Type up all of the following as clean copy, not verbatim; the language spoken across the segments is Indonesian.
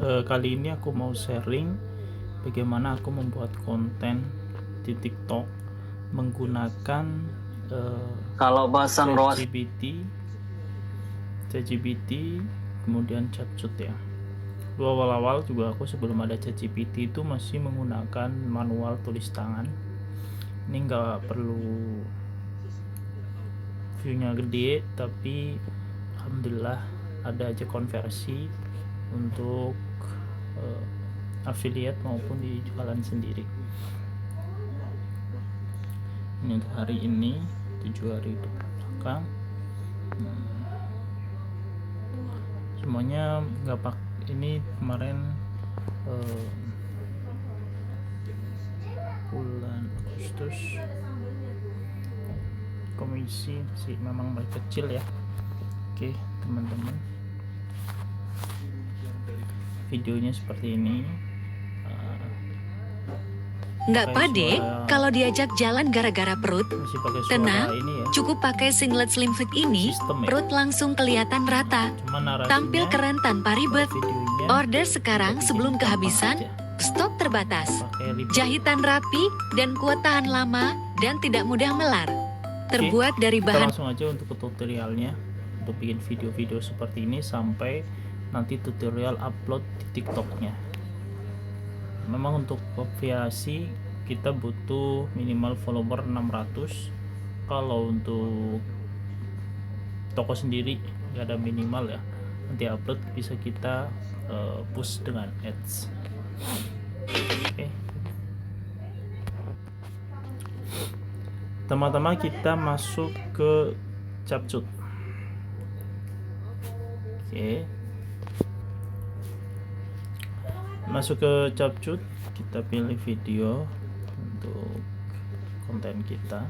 Kali ini aku mau sharing bagaimana aku membuat konten di TikTok menggunakan Kalau pasang ruas ChatGPT, kemudian CapCut ya. Awal-awal juga aku sebelum ada ChatGPT itu masih menggunakan manual tulis tangan. Ini nggak perlu view-nya gede, tapi alhamdulillah ada aja konversi untuk affiliate maupun di jualan sendiri. Ini untuk hari ini 7 hari belakang, semuanya nggak pak ini kemarin bulan Agustus komisi sih memang masih kecil ya. Oke teman-teman, videonya seperti ini. Nggak pede kalau diajak jalan gara-gara perut? Tenang, ini ya, cukup pakai singlet slim fit ini, perut langsung kelihatan rata. Tampil keren tanpa ribet. Order sekarang sebelum kehabisan, stok terbatas. Jahitan rapi dan kuat tahan lama dan tidak mudah melar. Terbuat dari bahan. Langsung aja untuk tutorialnya, untuk bikin video-video seperti ini sampai nanti tutorial upload di TikToknya. Memang untuk afiliasi kita butuh minimal follower 600. Kalau untuk toko sendiri nggak ada minimal ya, nanti upload bisa kita push dengan ads. Oke. Teman-teman, kita masuk ke CapCut. Oke, masuk ke CapCut, kita pilih video untuk konten kita.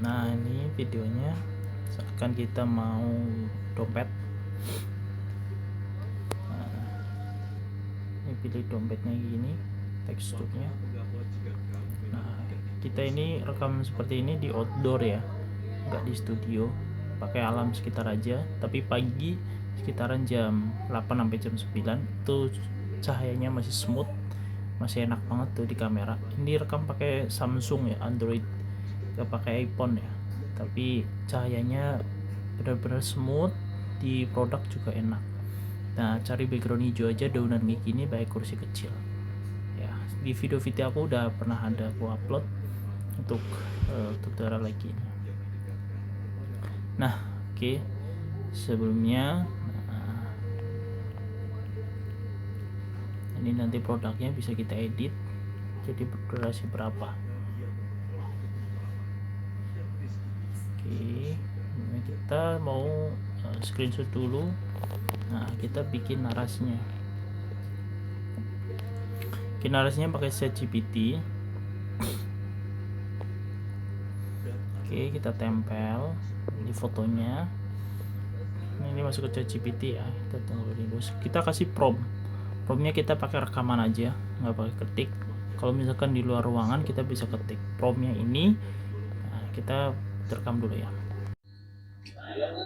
Nah, ini videonya misalkan kita mau dompet. Ini pilih dompetnya gini, teksturnya. Nah, kita ini rekam seperti ini di outdoor ya, nggak di studio, pakai alam sekitar aja. Tapi pagi sekitaran jam 8 sampai jam 9 itu cahayanya masih smooth, masih enak banget tuh di kamera. Ini rekam pakai Samsung ya, Android, nggak pakai iPhone ya, tapi cahayanya benar-benar smooth, di produk juga enak. Nah, cari background hijau aja, daunan kayak gini, pakai kursi kecil ya. Di video-video aku udah pernah ada aku upload untuk tutorial lagi. Nah, oke. Sebelumnya ini nanti produknya bisa kita edit jadi berdurasi berapa. Oke, ini kita mau screenshot dulu. Nah, kita bikin narasinya. Bikin narasinya pakai ChatGPT. Oke, kita tempel di fotonya. Ini masuk ke ChatGPT ya. Kita tunggu dulu. Kita kasih promptnya kita pakai rekaman aja, nggak pakai ketik. Kalau misalkan di luar ruangan kita bisa ketik promptnya ini. Nah, kita rekam dulu ya.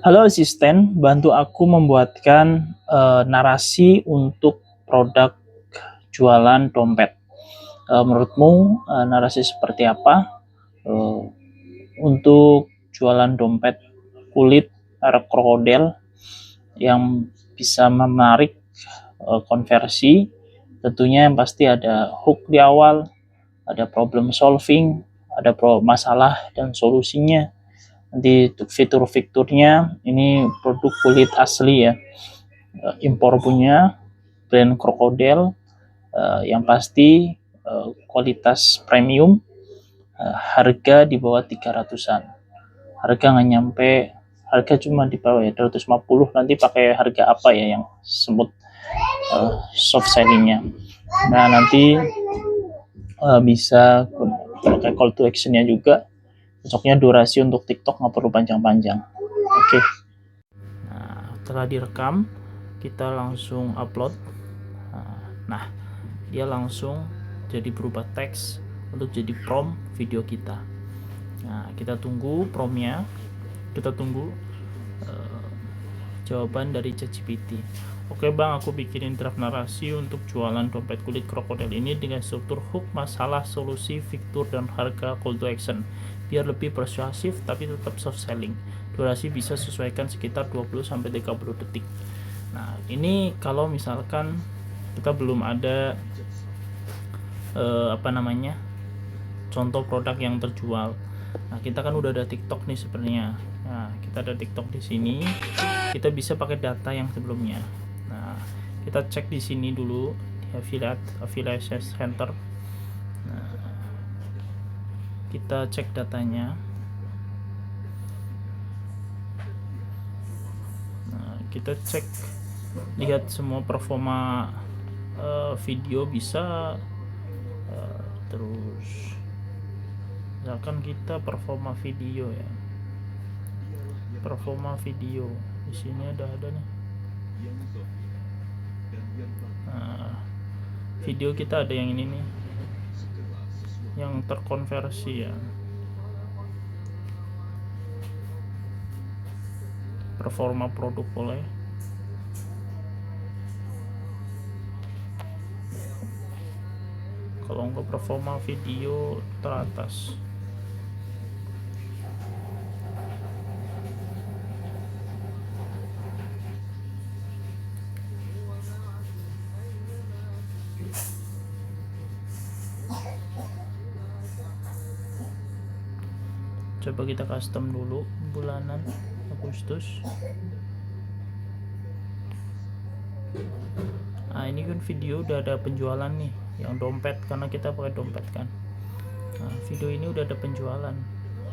Halo asisten, bantu aku membuatkan narasi untuk produk jualan dompet. Menurutmu narasi seperti apa untuk jualan dompet kulit merek krokodil yang bisa menarik konversi? Tentunya yang pasti ada hook di awal, ada problem solving, ada masalah dan solusinya. Nanti fitur-fiturnya, ini produk kulit asli ya, impor punya brand krokodil, yang pasti kualitas premium, harga di bawah 300-an. Harga nggak nyampe, harga cuma di bawah ya 250. Nanti pakai harga apa ya yang semut soft sellingnya. Nah, nanti bisa pakai call to actionnya juga. Cocoknya durasi untuk TikTok nggak perlu panjang-panjang. Oke. Nah, setelah direkam kita langsung upload. Nah, dia langsung jadi berubah teks untuk jadi prompt video kita. Nah, kita tunggu promptnya, kita tunggu jawaban dari ChatGPT. Oke bang, aku bikinin draft narasi untuk jualan dompet kulit krokodil ini dengan struktur hook, masalah, solusi, fitur, dan harga, call to action, biar lebih persuasif tapi tetap soft selling. Durasi bisa sesuaikan sekitar 20-30 detik. Nah ini kalau misalkan kita belum ada contoh produk yang terjual. Nah kita kan udah ada TikTok nih sebenarnya. Nah kita ada TikTok di sini, kita bisa pakai data yang sebelumnya. Nah kita cek di sini dulu di affiliate center. Nah, kita cek datanya. Nah kita cek, lihat semua performa video bisa. Terus misalkan kita performa video ya, performa video di sini ada nih. Nah, video kita ada yang ini nih, yang terkonversi ya, performa produk boleh. Kalau nggak performa video teratas. Coba kita custom dulu bulanan Agustus. Nah ini kan video udah ada penjualan nih yang dompet, karena kita pakai dompet kan. Nah video ini udah ada penjualan.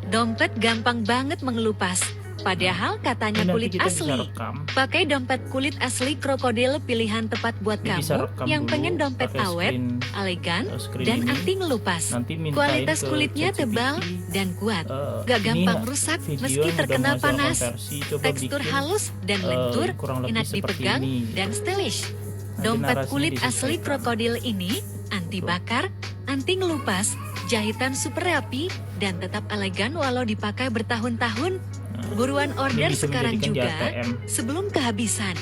Dompet gampang banget mengelupas. Padahal katanya Ini kulit nanti kita asli. bisa rekam. Pakai dompet kulit asli krokodil pilihan tepat buat Ini bisa kamu rekam yang dulu pengen dompet pakai awet, elegan, dan ini. anti ngelupas. Nanti mintain Kualitas ke kulitnya ChatGPT, tebal dan kuat. Gak ini gampang rusak video meski yang udah terkena masalah panas. konversi, coba Tekstur bikin, halus dan lentur, kurang lebih enak seperti dipegang, ini. dan stylish. Nanti Dompet narasinya kulit asli disesuaikan. krokodil ini anti bakar, anti ngelupas, jahitan super rapi, dan tetap elegan walau dipakai bertahun-tahun. Buruan order bisa sekarang menjadikan di juga ATM. sebelum kehabisan.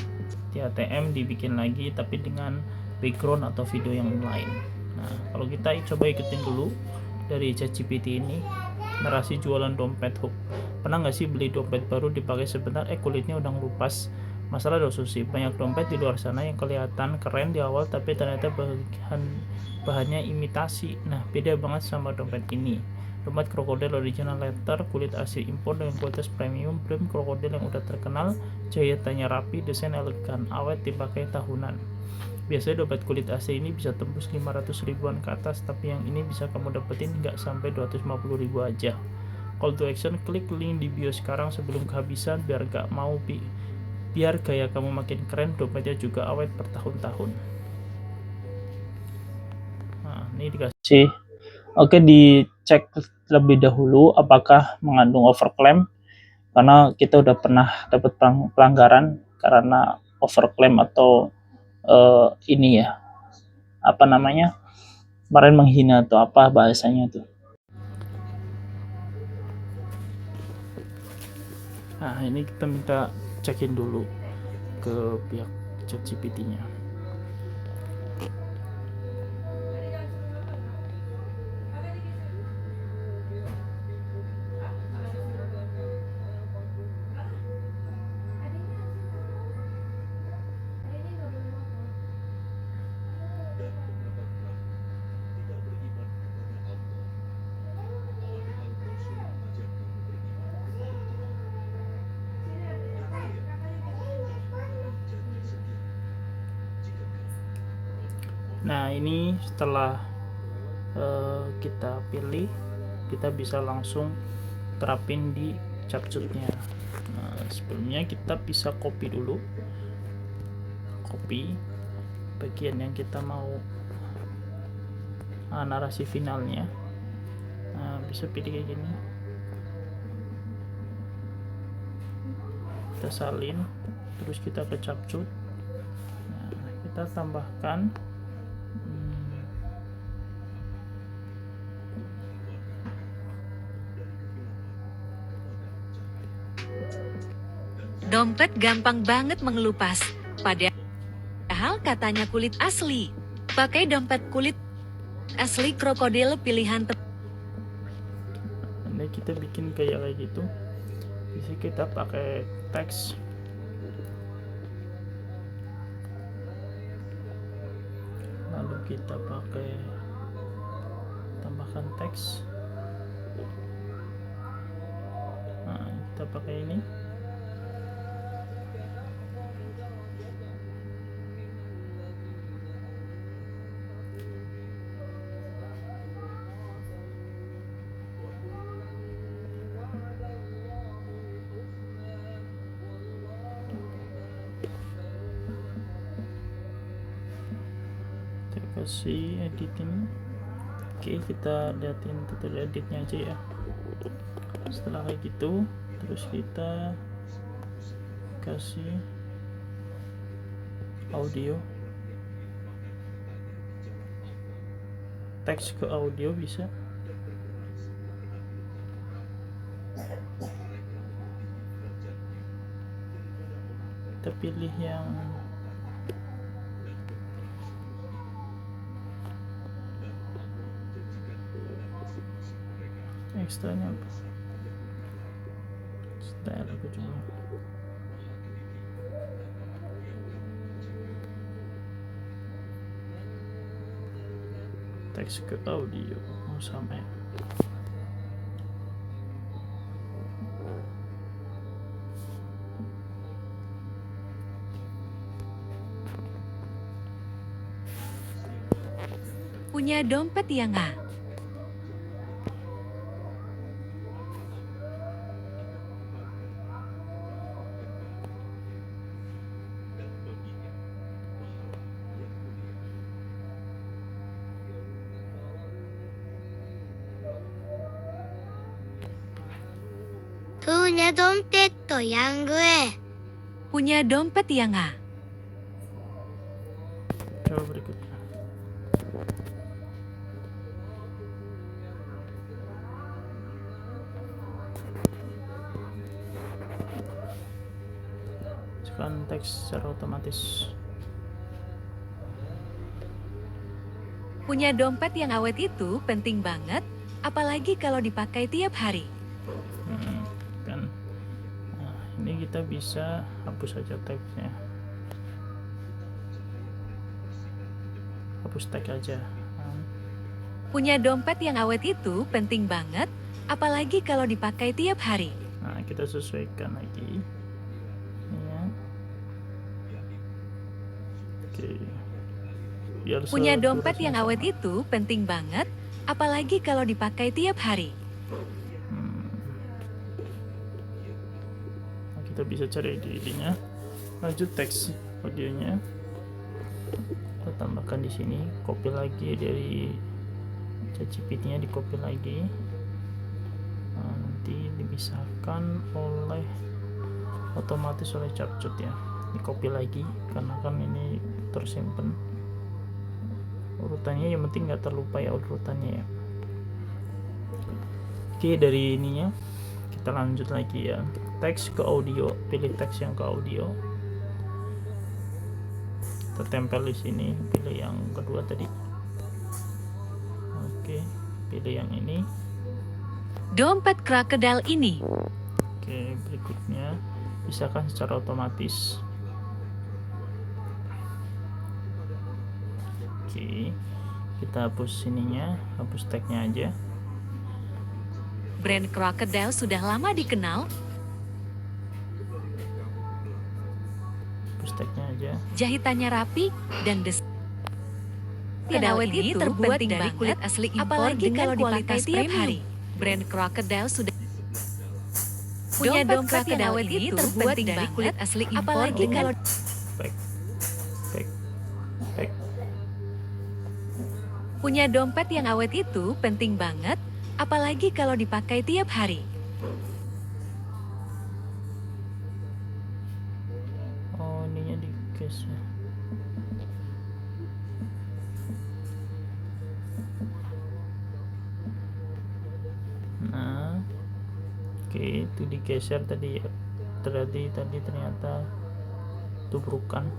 Di ATM dibikin lagi tapi dengan background atau video yang lain. Nah kalau kita coba ikutin dulu dari ChatGPT ini, narasi jualan dompet hook. Pernah nggak sih beli dompet baru dipakai sebentar, kulitnya udah ngelupas? Masalah dosusi, banyak dompet di luar sana yang kelihatan keren di awal tapi ternyata bahannya imitasi. Nah beda banget sama dompet ini. Dompet krokodil original leather, kulit asli impor dengan kualitas premium, brand krokodil yang udah terkenal, jahitannya rapi, desain elegan, awet, dipakai tahunan. Biasanya dompet kulit asli ini bisa tembus 500 ribuan ke atas, tapi yang ini bisa kamu dapetin nggak sampai 250 ribu aja. Call to action, klik link di bio sekarang sebelum kehabisan, biar gaya kamu makin keren, dompetnya juga awet bertahun-tahun. Nah ini dikasih. Oke, dicek terlebih dahulu apakah mengandung overclaim, karena kita udah pernah dapat pelanggaran karena overclaim atau ini ya, kemarin menghina atau apa bahasanya tuh. Nah ini kita minta cekin dulu ke pihak ChatGPT-nya. Nah ini setelah kita pilih, kita bisa langsung terapin di CapCut-nya. Nah sebelumnya kita bisa copy dulu, copy bagian yang kita mau narasi finalnya. Nah bisa pilih kayak gini, kita salin, terus kita ke CapCut. Nah kita tambahkan Dompet gampang banget mengelupas. Padahal katanya kulit asli. Pakai dompet kulit asli krokodil pilihan Ini kita bikin kayak gitu. Bisa kita pakai teks. Lalu kita pakai tambahkan teks. Nah, kita pakai ini. Kita kasih edit ini. Oke, kita liatin tutorial editnya aja ya. Setelah kayak gitu, terus kita kasih audio, teks ke audio bisa. Kita pilih yang ekstranya apa? Style aku coba. Teks ke audio, oh sama ya. punya dompet ya nggak? Punya dompet yang gue. Punya dompet ya nggak? Coba berikutnya. Sekarang teks secara otomatis. Punya dompet yang awet itu penting banget, apalagi kalau dipakai tiap hari. Kan. Nah, ini kita bisa hapus saja teksnya. Hapus teks aja. Punya dompet yang awet itu penting banget, apalagi kalau dipakai tiap hari. Nah, kita sesuaikan lagi. Ya. Oke. Biar Punya dompet durasinya yang sama. awet itu penting banget, apalagi kalau dipakai tiap hari. Nah, kita bisa cari di ininya. Lanjut teks audionya. Kita tambahkan di sini. Copy lagi dari ChatGPT-nya, di copy lagi. Nanti dipisahkan oleh otomatis oleh CapCut ya. Di copy lagi karena kan ini tersimpan urutannya, yang penting nggak terlupa ya urutannya ya. Oke, dari ininya kita lanjut lagi ya, teks ke audio. Pilih teks yang ke audio, kita tempel di sini, pilih yang kedua tadi. Oke, pilih yang ini. Dompet krokodil ini. Oke, berikutnya pisahkan secara otomatis. Oke, kita hapus ininya, hapus tagnya aja. Brand krokodil sudah lama dikenal, Hapus tagnya aja. jahitannya rapi dan awet ini terbuat dari kulit asli impor, apalagi kalau dipakai tiap hari. Brand krokodil sudah punya dompet yang awet ini terbuat dari kulit asli impor, apalagi kalau Back. punya dompet yang awet itu penting banget, apalagi kalau dipakai tiap hari. Oh, ininya di case ya. Nah, oke, itu digeser tadi ya. Tadi ternyata tubrukan.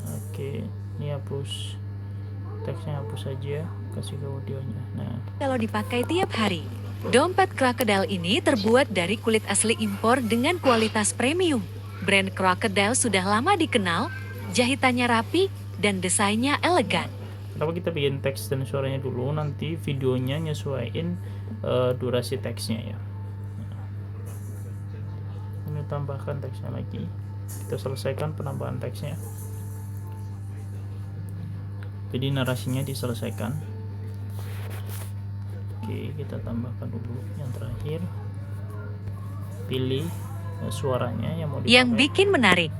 Oke, ini hapus teksnya, hapus saja, kasih ke audionya. Nah, Kalau dipakai tiap hari, dompet Crocodile ini terbuat dari kulit asli impor dengan kualitas premium. Brand Crocodile sudah lama dikenal, jahitannya rapi, dan desainnya elegan. kenapa kita bikin teks dan suaranya dulu, nanti videonya nyesuaiin durasi teksnya ya. Ini tambahkan teksnya lagi, kita selesaikan penambahan teksnya. Jadi narasinya diselesaikan. Oke, kita tambahkan dulu yang terakhir. Pilih suaranya yang mau dipakai. Yang bikin menarik.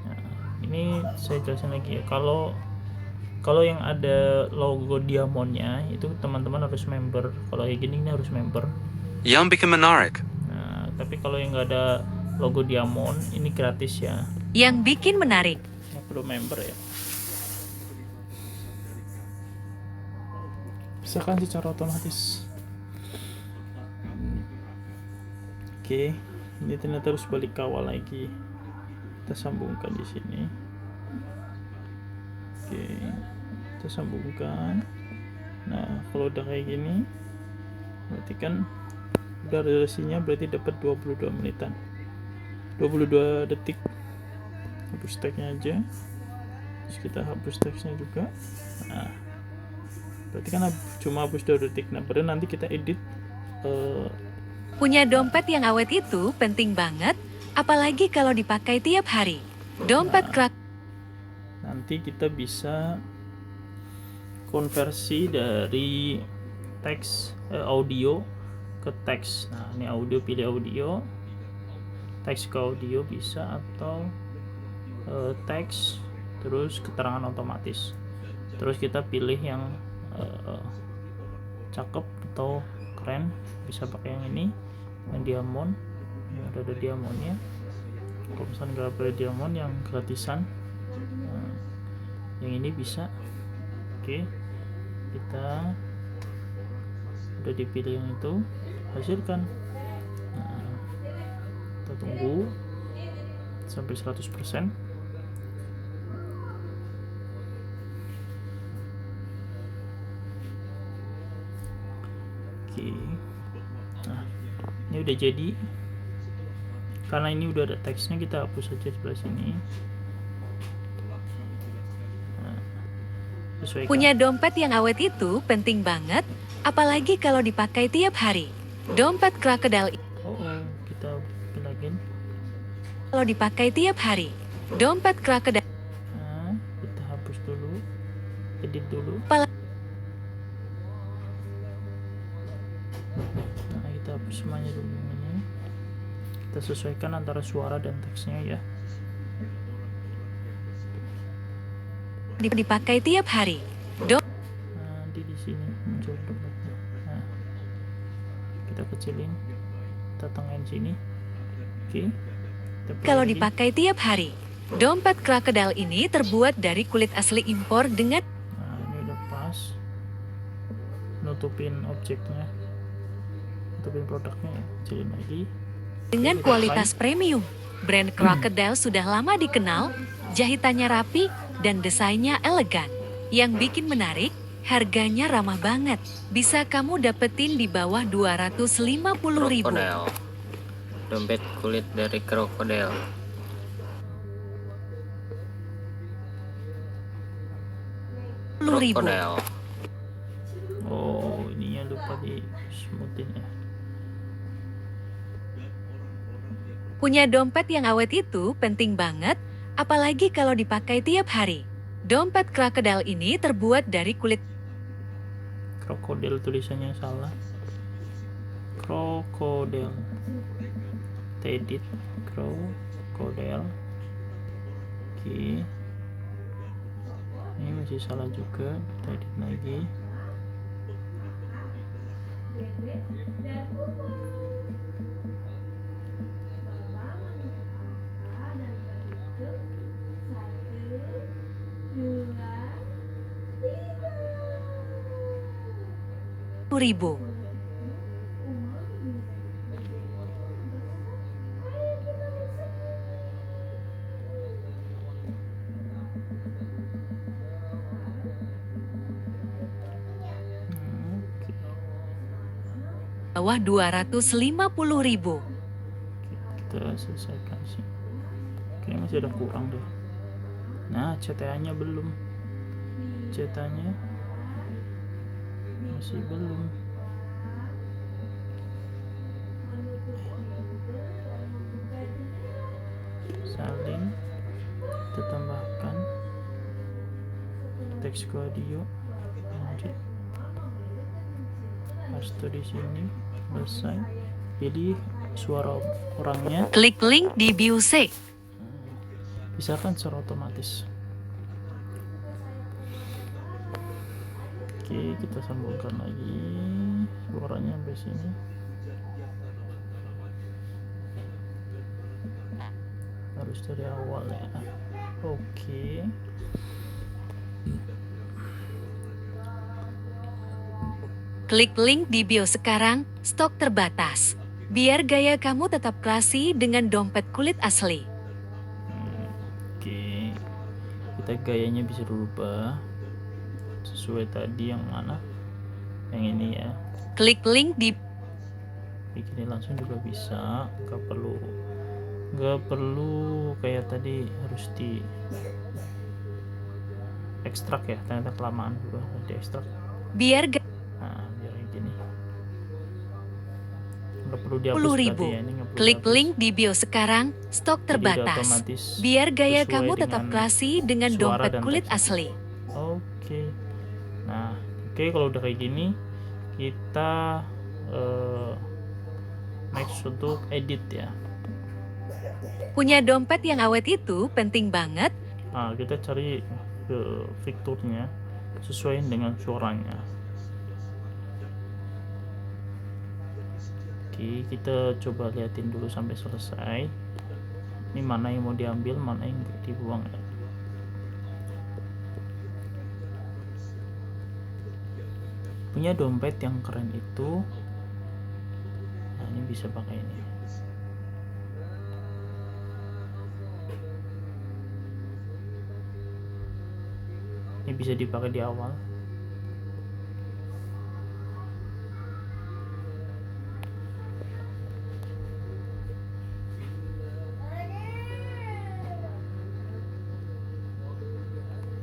Nah, ini saya jelasin lagi ya. Kalau yang ada logo diamondnya itu teman-teman harus member. Kalau kayak gini ini harus member. Yang bikin menarik. Nah, tapi kalau yang nggak ada logo diamond ini gratis ya. Yang bikin menarik. Yang perlu member ya. Misalkan secara otomatis. Oke, ini ternyata harus balik ke awal lagi. Kita sambungkan di sini. Oke, kita sambungkan. Nah, kalau udah kayak gini, berarti kan udah durasinya berarti dapat 22 menitan. 22 detik. Hapus teksnya aja. Terus kita hapus teksnya juga. Nah, berarti kan cuma hapus 2 detik. Nah, baru nanti kita edit. Punya dompet yang awet itu penting banget, apalagi kalau dipakai tiap hari. Dompet Nanti kita bisa konversi dari teks audio ke teks. Nah, ini audio, pilih audio, teks ke audio bisa, atau teks terus keterangan otomatis. Terus kita pilih yang cakep atau keren, bisa pakai yang ini, yang diamond. Ini ada diamondnya. Kalau misalnya nggak ada diamond yang gratisan, yang ini bisa. Oke, kita udah dipilih yang itu, hasilkan. Nah, kita tunggu sampai 100%. Oke, nah ini udah jadi. Karena ini udah ada teksnya, kita hapus saja sebelah sini. Nah, sesuaikan. Punya dompet yang awet itu penting banget, apalagi kalau dipakai tiap hari. Dompet Crocodile Kita bilangin. kalau dipakai tiap hari. Dompet Crocodile. Nah, kita hapus dulu, edit dulu. Nah, kita hapus semuanya dulu ini. Kita sesuaikan antara suara dan teksnya ya. Dipakai tiap hari. Nanti di sini muncul dompetnya. Nah, kita kecilin, kita tengahin sini. Oke. Kita pilih Kalau lagi. dipakai tiap hari. Dompet Crocodile ini terbuat dari kulit asli impor dengan Nah, ini udah pas. Nutupin objeknya, nutupin produknya ya. Kecilin lagi. kualitas premium. Brand Crocodile sudah lama dikenal, jahitannya rapi, dan desainnya elegan. Yang bikin menarik, harganya ramah banget. Bisa kamu dapetin di bawah 250.000. Krokodil. Dompet kulit dari krokodil. Krokodil. Oh, ininya lupa di smoothin ya. Punya dompet yang awet itu penting banget, apalagi kalau dipakai tiap hari. Dompet Crocodile ini terbuat dari kulit Krokodil tulisannya salah. Krokodil. Edit krokodil. Oke. Ini masih salah juga. Kita edit lagi. ribu. bawah 250.000. Kita selesaikan sih. Kayaknya masih ada kurang deh. Nah, CTA-nya belum. CTA-nya masih belum. Salin kita tambahkan teks audio, lanjut paste di sini, selesai. Pilih suara orangnya, Klik link di bio C. pisahkan secara otomatis. Oke, kita sambungkan lagi suaranya sampai sini. Harus dari awal ya. Oke. Klik link di bio sekarang, stok terbatas. Biar gaya kamu tetap classy dengan dompet kulit asli. Oke. Kita gayanya bisa rubah sesuai tadi yang mana? Yang ini ya. Klik link di Bikin langsung juga bisa, nggak perlu kayak tadi harus di ekstrak ya, ternyata kelamaan juga di ekstrak. biar Nah, biar kayak gini, nggak perlu dihapus 10.000. berarti ya, ini nggak perlu Klik dihapus. link di bio sekarang, stok Jadi udah terbatas. otomatis Biar gaya sesuai kamu tetap dengan classy dengan suara dompet dan kulit teks. asli. Oke. Nah, kalau udah kayak gini kita next untuk edit ya. Punya dompet yang awet itu penting banget. Nah, kita cari fiturnya sesuai dengan suaranya. Oke, kita coba liatin dulu sampai selesai. Ini mana yang mau diambil, mana yang dibuang ya. Punya dompet yang keren itu, nah ini bisa pakai ini. Ini bisa dipakai di awal.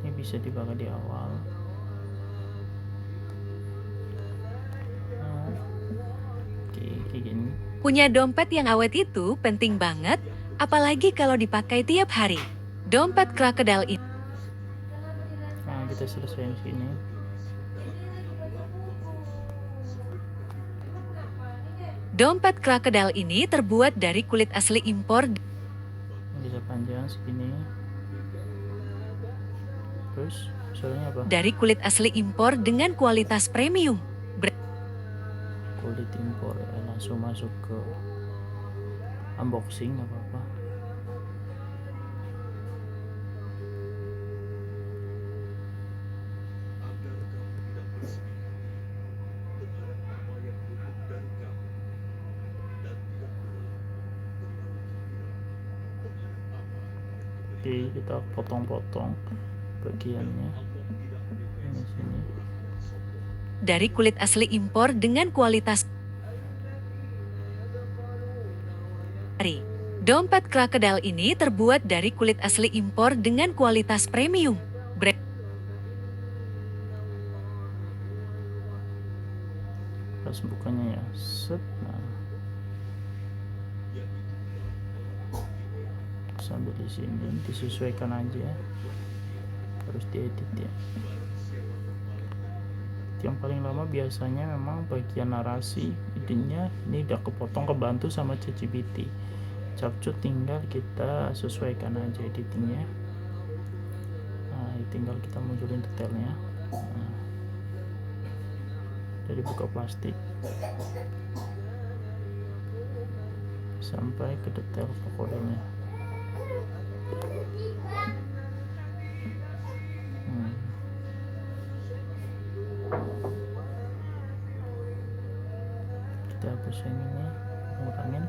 Ini bisa dipakai di awal. Oke, kayak gini. Punya dompet yang awet itu penting banget, apalagi kalau dipakai tiap hari. Dompet krokodil ini Nah, kita selesaiin sini. Dompet krokodil ini terbuat dari kulit asli impor Bisa panjang segini. Terus suaranya apa? dari kulit asli impor dengan kualitas premium. Kulit impor ya, langsung masuk ke unboxing nggak apa-apa. Oke, kita potong-potong bagiannya ini sini. Dari kulit asli impor dengan kualitas Dompet krokodil ini terbuat dari kulit asli impor dengan kualitas premium. Terus bukanya ya, set. Nah, sambil di sini disesuaikan aja, harus diedit ya. Yang paling lama biasanya memang bagian narasi, idenya ini udah kepotong, kebantu sama ChatGPT. Capcut tinggal kita sesuaikan aja editingnya. Nah, tinggal kita munculin detailnya. Nah, dari buka plastik sampai ke detail krokodilnya. Kita hapus yang ini, ngurangin.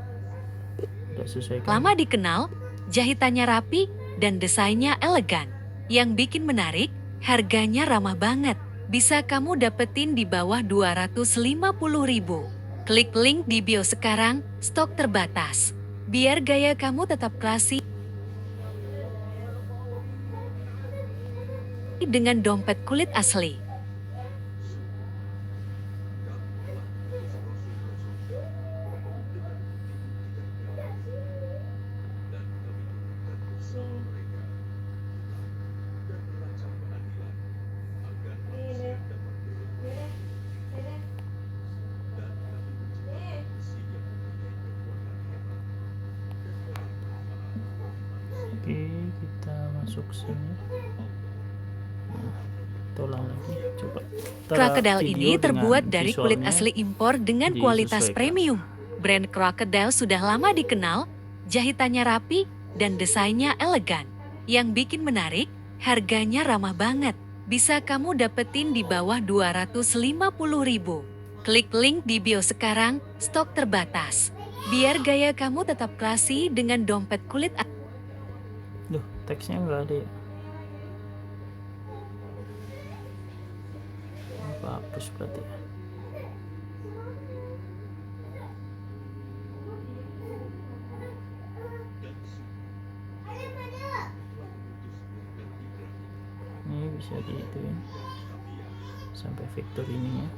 Udah sesuaikan. Lama dikenal, jahitannya rapi dan desainnya elegan. Yang bikin menarik, harganya ramah banget. Bisa kamu dapetin di bawah 250.000. Klik link di bio sekarang, stok terbatas. Biar gaya kamu tetap klasik dengan dompet kulit asli. Oke, kita masuk sini. Tolong lagi, coba. Crocodile ini Video terbuat dengan dari kulit visualnya asli impor dengan kualitas disesuaikan. premium. Brand Crocodile sudah lama dikenal, jahitannya rapi dan desainnya elegan. Yang bikin menarik, harganya ramah banget. Bisa kamu dapetin di bawah 250.000. Klik link di bio sekarang, stok terbatas. Biar gaya kamu tetap klasi dengan dompet kulit asli. Duh, teksnya nggak ada ya. Apa hapus berarti ya. Ini bisa diituin sampai vektor ininya.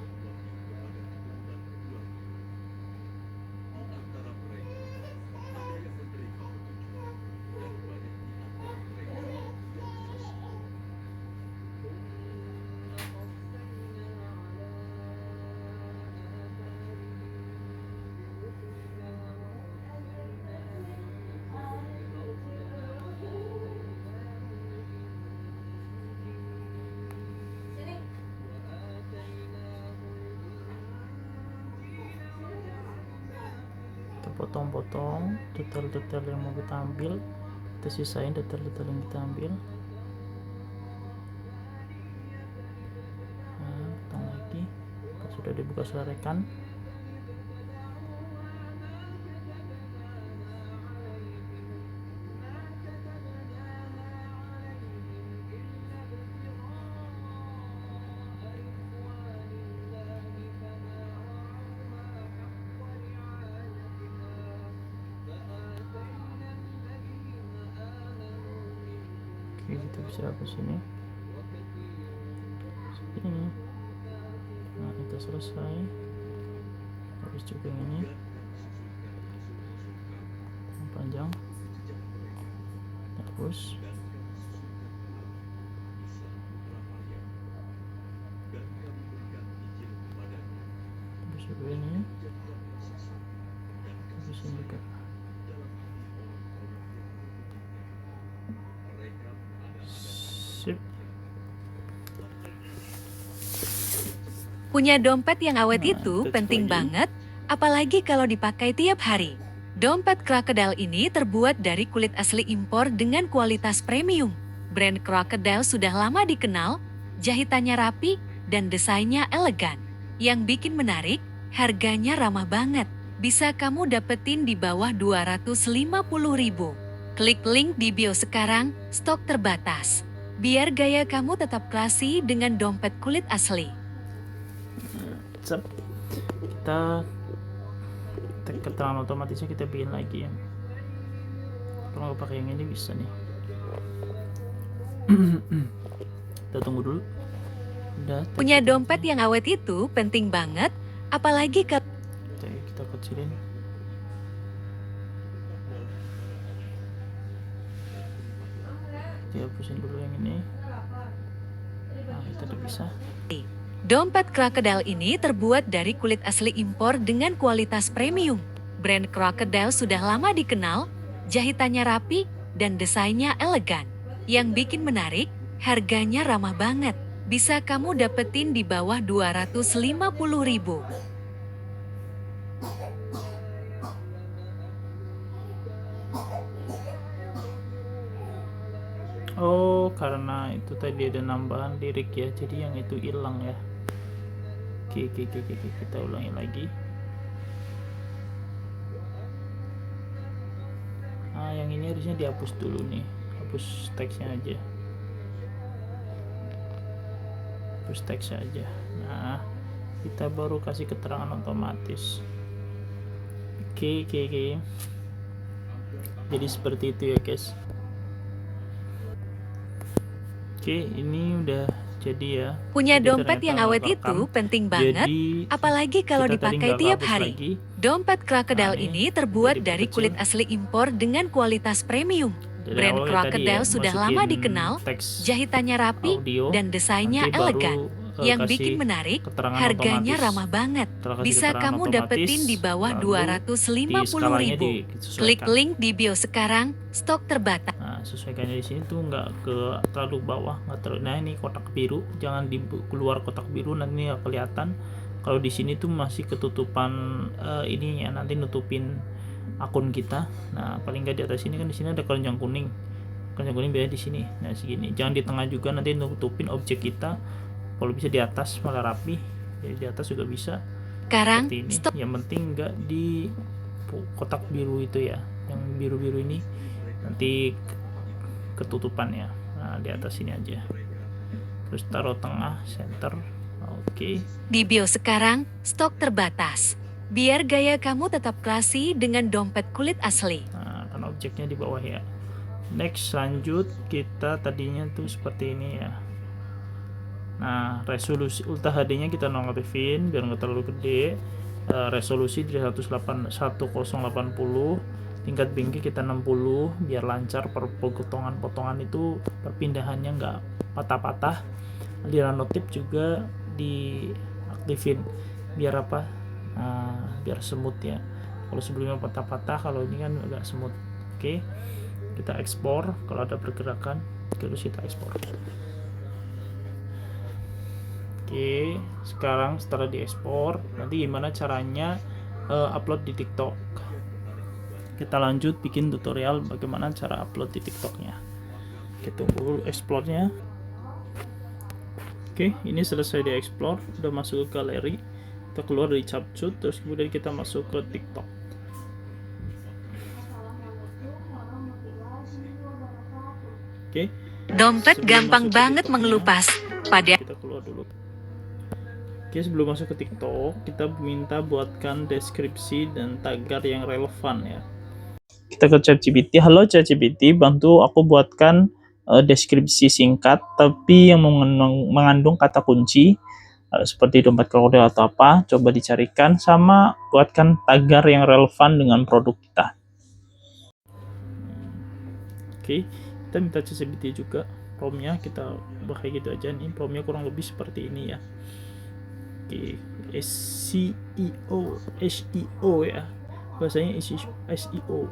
Kita potong-potong detail-detail yang mau kita ambil, kita sisain detail-detail yang kita ambil. Nah, potong lagi. Kalau sudah dibuka selerekan, oke, kita bisa hapus ini. Seperti ini. Nah, kita selesai. Habis juga yang ini. Yang panjang. Kita hapus. Habis juga ini. Habis ini juga. Sip. Punya dompet yang awet Nah, itu itu penting lagi. banget, apalagi kalau dipakai tiap hari. Dompet Crocodile ini terbuat dari kulit asli impor dengan kualitas premium. Brand Crocodile sudah lama dikenal, jahitannya rapi dan desainnya elegan. Yang bikin menarik, harganya ramah banget. Bisa kamu dapetin di bawah 250.000. Klik link di bio sekarang, stok terbatas. Biar gaya kamu tetap klasi dengan dompet kulit asli. Sip. Kita keterangan otomatisnya kita bikin lagi ya. Kalau nggak pakai yang ini bisa nih. Kita tunggu dulu. Udah. Punya dompet yang awet itu penting banget, apalagi kalau kita kecilin. Kita hapusin dulu yang ini. Nah, kita udah bisa. dompet Crocodile ini terbuat dari kulit asli impor dengan kualitas premium. Brand Crocodile sudah lama dikenal, jahitannya rapi dan desainnya elegan. Yang bikin menarik, harganya ramah banget. Bisa kamu dapetin di bawah 250.000. Oh, karena itu tadi ada nambahan lirik ya, jadi yang itu hilang ya. Oke, kita ulangi lagi. Nah, yang ini harusnya dihapus dulu nih, hapus teksnya aja. Hapus teksnya aja. Nah, kita baru kasih keterangan otomatis. Oke. Jadi seperti itu ya guys. Oke, ini udah jadi ya. Punya Jadi dompet ternyata yang awet nggak itu rekam. penting banget, Jadi apalagi kalau kita tadi dipakai nggak tiap kehapus hari. lagi. Dompet Crocodile Nah, ini terbuat jadi dari kecil. kulit asli impor dengan kualitas premium. Dari Brand awal tadi Crocodile ya, sudah masukin lama dikenal, teks jahitannya rapi audio, dan desainnya nanti baru, elegan. Yang kasih bikin menarik, keterangan harganya otomatis. ramah banget. Setelah kasih Bisa keterangan kamu otomatis, dapetin di bawah lalu 250.000. disesuaikan. Klik link di bio sekarang, stok terbatas. Nah, sesuaikannya di sini tuh nggak ke terlalu bawah, nggak terlalu. Nah, ini kotak biru, jangan di keluar kotak biru, nanti nggak kelihatan. Kalau di sini tuh masih ketutupan ininya, nanti nutupin akun kita. Nah, paling nggak di atas ini kan, di sini ada keranjang kuning. Keranjang kuning biasanya di sini. Nah, segini. Jangan di tengah juga, nanti nutupin objek kita. Kalau bisa di atas malah rapi. Jadi di atas juga bisa. Sekarang, Seperti ini. stok Yang penting nggak di kotak biru itu ya. Yang biru-biru ini nanti ketutupan ya. Nah, di atas ini aja. Terus taruh tengah, center. Oke. di bio sekarang, stok terbatas. Biar gaya kamu tetap klasi dengan dompet kulit asli. Nah, kan objeknya di bawah ya. Next, lanjut, kita tadinya tuh seperti ini ya. Nah, resolusi Ultra HD-nya kita nonaktifin biar nggak terlalu gede. Resolusi dari 1080, tingkat bingkai kita 60 biar lancar potongan-potongan itu perpindahannya nggak patah-patah. Aliran notif juga diaktifin biar apa? Biar smooth ya. Kalau sebelumnya patah-patah, kalau ini kan agak smooth. Oke, kita ekspor. Kalau ada pergerakan terus kita ekspor. Oke, sekarang setelah diekspor, nanti gimana caranya upload di TikTok. Kita lanjut bikin tutorial bagaimana cara upload di TikToknya. Kita tunggu explore-nya. Oke, ini selesai dieksplor, udah masuk ke galeri. Kita keluar dari Capcut, terus kemudian kita masuk ke TikTok. Oke. Dompet Sebelum gampang masuk ke banget TikToknya, mengelupas. Pada kita keluar dulu. Oke, sebelum masuk ke TikTok, kita minta buatkan deskripsi dan tagar yang relevan ya. Kita ke ChatGPT. Halo ChatGPT, bantu aku buatkan deskripsi singkat tapi yang mengandung kata kunci seperti dompet krokodil atau apa. Coba dicarikan, sama buatkan tagar yang relevan dengan produk kita. Oke, kita minta ChatGPT juga promnya kita pakai gitu aja nih. Promnya kurang lebih seperti ini ya. Oke, SEO ya, bahasanya SEO.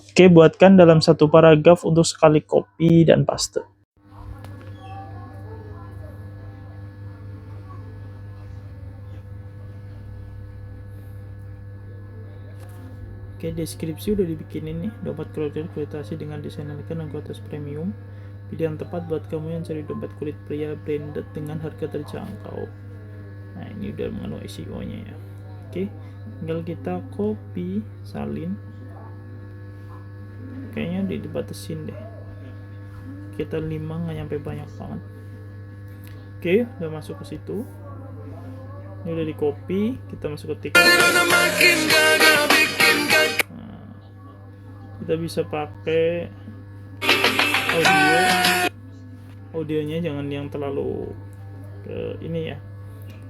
Oke, buatkan dalam satu paragraf untuk sekali copy dan paste. Oke, deskripsi udah dibikinin nih. Dompet krokodil kualitasnya dengan desain elegan dan kualitas premium. Pilihan tepat buat kamu yang cari dompet kulit pria branded dengan harga terjangkau. Nah, ini udah mengandung SEO-nya ya. Oke, tinggal kita copy, salin. Kayaknya udah dibatasin deh. Kita 5 nggak nyampe banyak banget. Oke, udah masuk ke situ. Ini udah di copy, kita masuk ke TikTok. Nah, kita bisa pakai audionya jangan yang terlalu ke ini ya.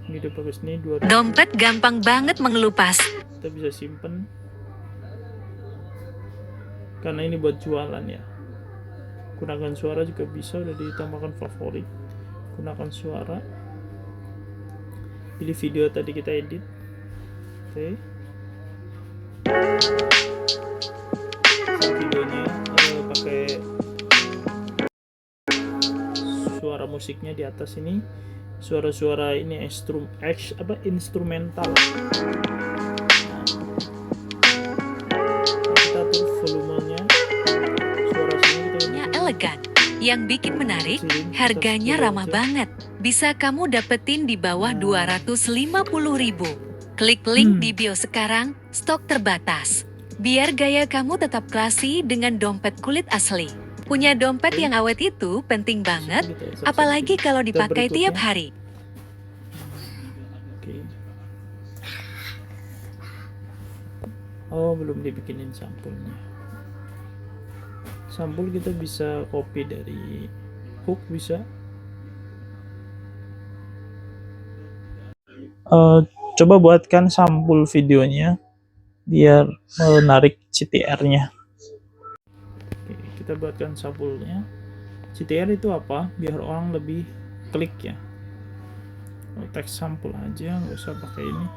Ini udah bagus nih. dompet gampang banget mengelupas. Kita bisa simpen karena ini buat jualan ya. Gunakan suara juga bisa, udah ditambahkan favorit. Gunakan suara. Pilih video tadi kita edit. Oke. Videonya pakai suara musiknya di atas ini. Suara-suara ini instrumental. Kita atur volumenya. Suara sini kita Elegan. Yang bikin menarik, harganya ramah banget. Bisa kamu dapetin di bawah 250.000. Klik link di bio sekarang, stok terbatas. Biar gaya kamu tetap klasi dengan dompet kulit asli. Punya dompet yang awet itu penting banget, apalagi kalau dipakai tiap hari. Oh, belum dibikinin sampulnya. Sampul kita bisa copy dari Hook, bisa. Coba buatkan sampul videonya biar menarik CTR-nya. Oke, kita buatkan sampulnya. CTR itu apa? Biar orang lebih klik ya. Teks sampul aja, nggak usah pakai ini.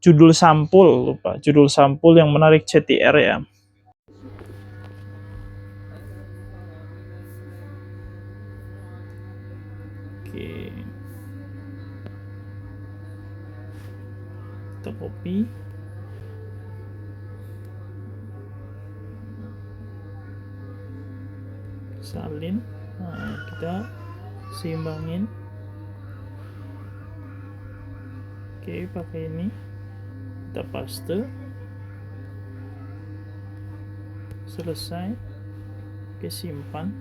Judul sampul, lupa. Judul sampul yang menarik CTR ya. Oke. Kita copy. Salin. Nah, kita seimbangin. Oke, pakai ini. Kita paste. Selesai. Oke, simpan.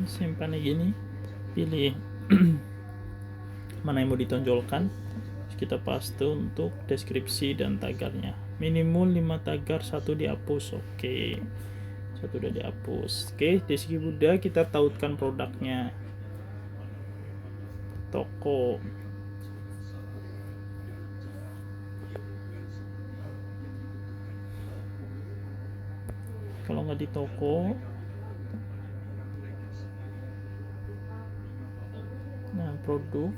Simpan gini, pilih mana yang mau ditonjolkan, kita paste untuk deskripsi dan tagarnya. Minimal 5 tagar, 1 dihapus. Oke, 1 udah dihapus. Oke, di segi Buddha kita tautkan produknya. Toko. Kalau nggak di toko, nah produk,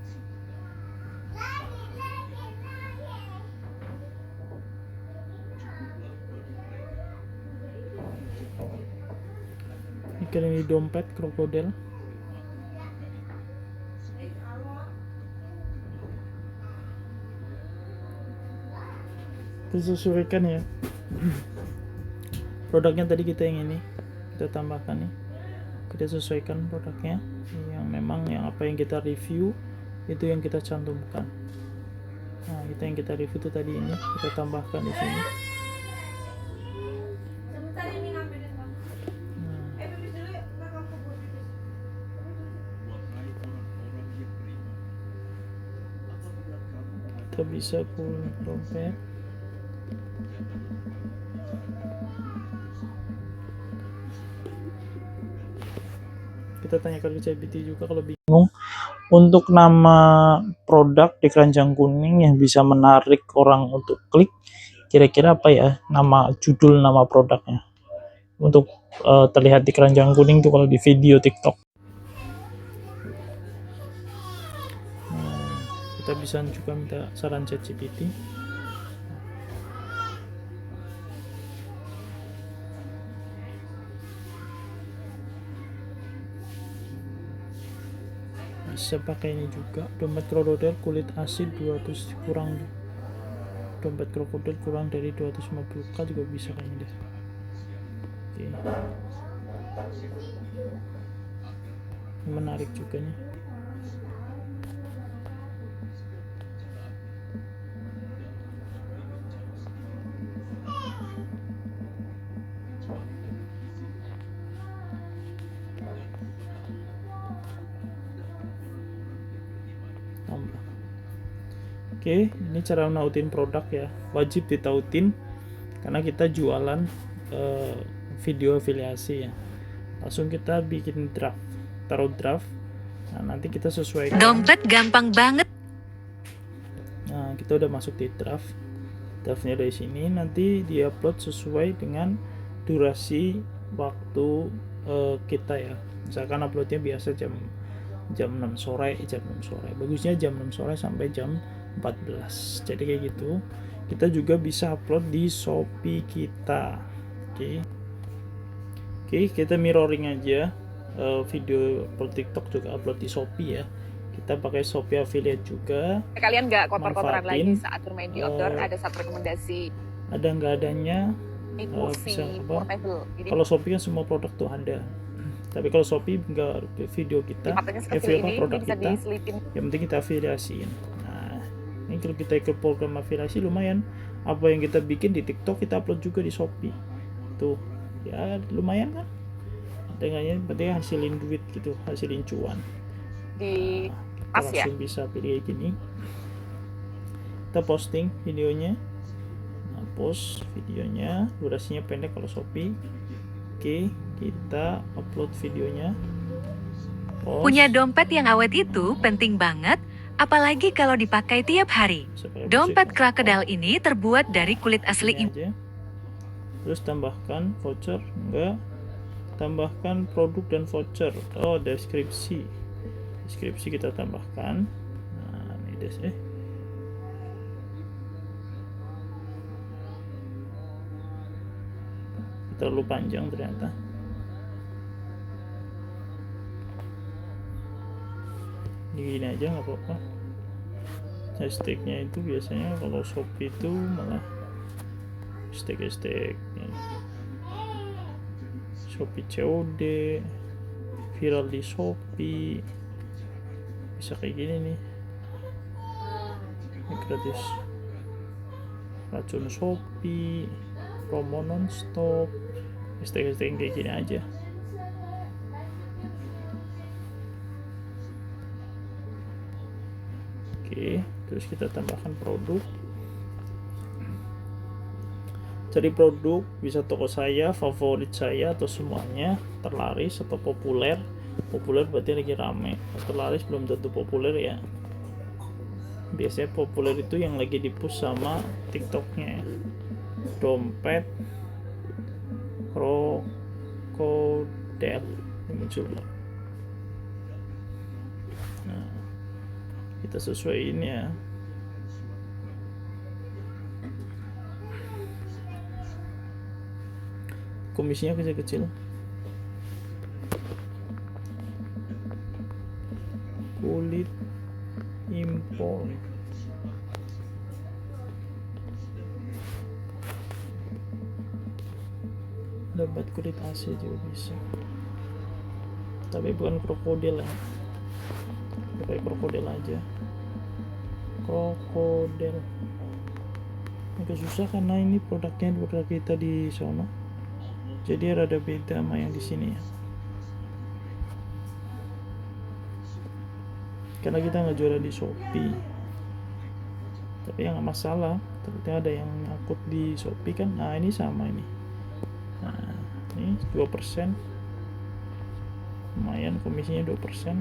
ini dompet krokodil. Kita sesuaikan ya. Produknya tadi kita yang ini, kita tambahkan nih. Kita sesuaikan produknya yang memang yang apa yang kita review itu yang kita cantumkan. Nah, yang kita review itu tadi ini kita tambahkan di sini. Kita bisa pull dompet. Kita tanyakan ke ChatGPT juga kalau bingung untuk nama produk di keranjang kuning yang bisa menarik orang untuk klik, kira-kira apa ya nama judul nama produknya untuk terlihat di keranjang kuning tuh kalau di video TikTok. Kita bisa juga minta saran ChatGPT. Bisa pakai ini juga, dompet krokodil kulit asin 200 kurang, dompet krokodil kurang dari 250k juga bisa kayaknya deh. Oke. Menarik juga nih. Oke, ini cara nautin produk ya, wajib ditautin karena kita jualan video afiliasi ya. Langsung kita bikin draft, taruh draft. Nah, nanti kita sesuaikan. Dompet gampang banget. Nah, kita udah masuk di draft. Draftnya dari sini, nanti diupload sesuai dengan durasi waktu kita ya. Misalkan uploadnya biasa jam 6 sore, bagusnya jam 6 sore sampai jam 14. Jadi kayak gitu. Kita juga bisa upload di Shopee kita. Oke, kita mirroring aja video upload TikTok juga upload di Shopee ya. Kita pakai Shopee affiliate juga. Kalian nggak kotor-kotoran lagi saat bermain di outdoor. Ada satu rekomendasi. Ada nggak adanya bisa apa? Kalau Shopee kan semua produk tuh ada. Tapi kalau Shopee nggak video kita, Matanya sekecil video ini produk bisa kita, diselipin. yang penting kita afiliasiin. Nah, ini kalau kita ikut program afiliasi lumayan. Apa yang kita bikin di TikTok kita upload juga di Shopee. Tuh, ya lumayan kan? Dengannya penting hasilin duit gitu, hasilin cuan. Di Kita tas ya. langsung bisa pilih kayak gini. Kita posting videonya. Nah, post videonya, durasinya pendek kalau Shopee. Oke, kita upload videonya. Post. Punya dompet yang awet itu penting banget, apalagi kalau dipakai tiap hari. Supaya Dompet musik- krokodil ini terbuat dari kulit asli Ini aja. Terus tambahkan voucher, enggak. Tambahkan produk dan voucher. Oh, deskripsi. Deskripsi kita tambahkan. Nah, ini terlalu panjang ternyata. Gini aja nggak apa-apa. Hashtagnya itu biasanya kalau Shopee itu malah hashtag Shopee COD, viral di Shopee, bisa kayak gini nih. Ini gratis, racun Shopee, promo nonstop, hashtag kayak gini aja. Oke, terus kita tambahkan produk. Cari produk, bisa toko saya, favorit saya, atau semuanya terlaris atau populer. Populer berarti lagi rame. Terlaris belum tentu populer ya. Biasanya populer itu yang lagi di-push sama TikToknya. Dompet krokodil muncul. Nah, kita sesuaiin ya. Komisinya kecil-kecil. Kulit impor. Dapat kulit asli juga bisa. Tapi bukan krokodil ya. Pakai krokodil aja. Krokodil. Agak susah karena ini produk kita di sono. Jadi rada beda sama yang di sini ya. Karena kita nggak jualan di Shopee. Tapi ya nggak masalah. Ternyata ada yang ngakut di Shopee kan. Nah ini sama ini. Nah ini 2%. Lumayan komisinya 2%.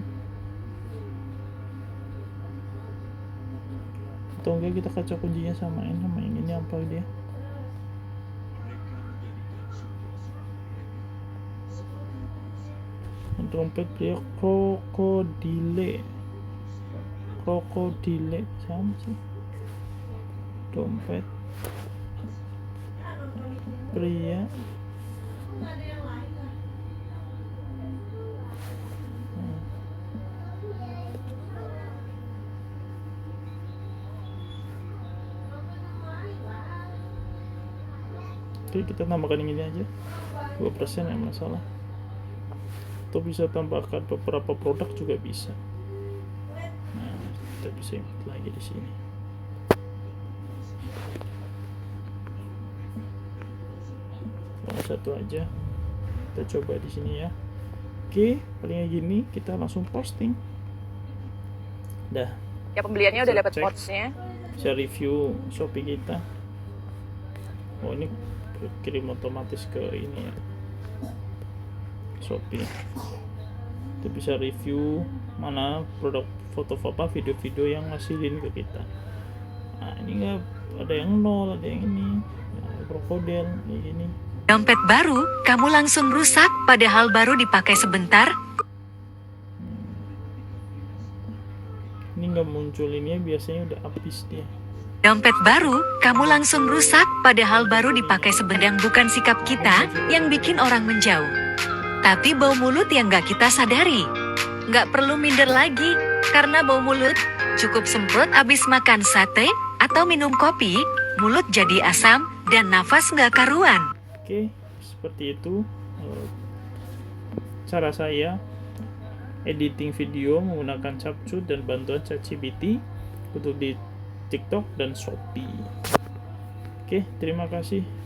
Atau enggak kita kaca kuncinya samain sama yang ini apa dia. Dompet dia krokodile sama sih. Dompet pria Oke, kita tambahkan ini aja 2% ya masalah. Atau bisa tambahkan beberapa produk juga bisa. Nah, kita bisa input lagi di sini. Kalau satu aja, kita coba di sini ya. Oke, palingnya gini, kita langsung posting. Dah. Ya pembeliannya udah dapat Cek. pouchnya. Saya review Shopee kita. Oh ini kirim otomatis ke ini ya. Shopee. Kita bisa review mana produk foto video-video yang ngasilin ke kita. Nah ini nggak ada yang nol, ada yang ini krokodil kayak gini. Dompet baru, kamu langsung rusak padahal baru dipakai sebentar. Ini nggak muncul ini biasanya udah habis dia. Dompet baru, kamu langsung rusak padahal baru dipakai sebentar. Bukan sikap kita yang bikin orang menjauh, tapi bau mulut yang gak kita sadari. Gak perlu minder lagi, karena bau mulut cukup semprot abis makan sate atau minum kopi, mulut jadi asam dan nafas gak karuan. Oke, seperti itu. cara saya editing video menggunakan Capcut dan bantuan ChatGPT untuk di TikTok dan Shopee. Oke, terima kasih.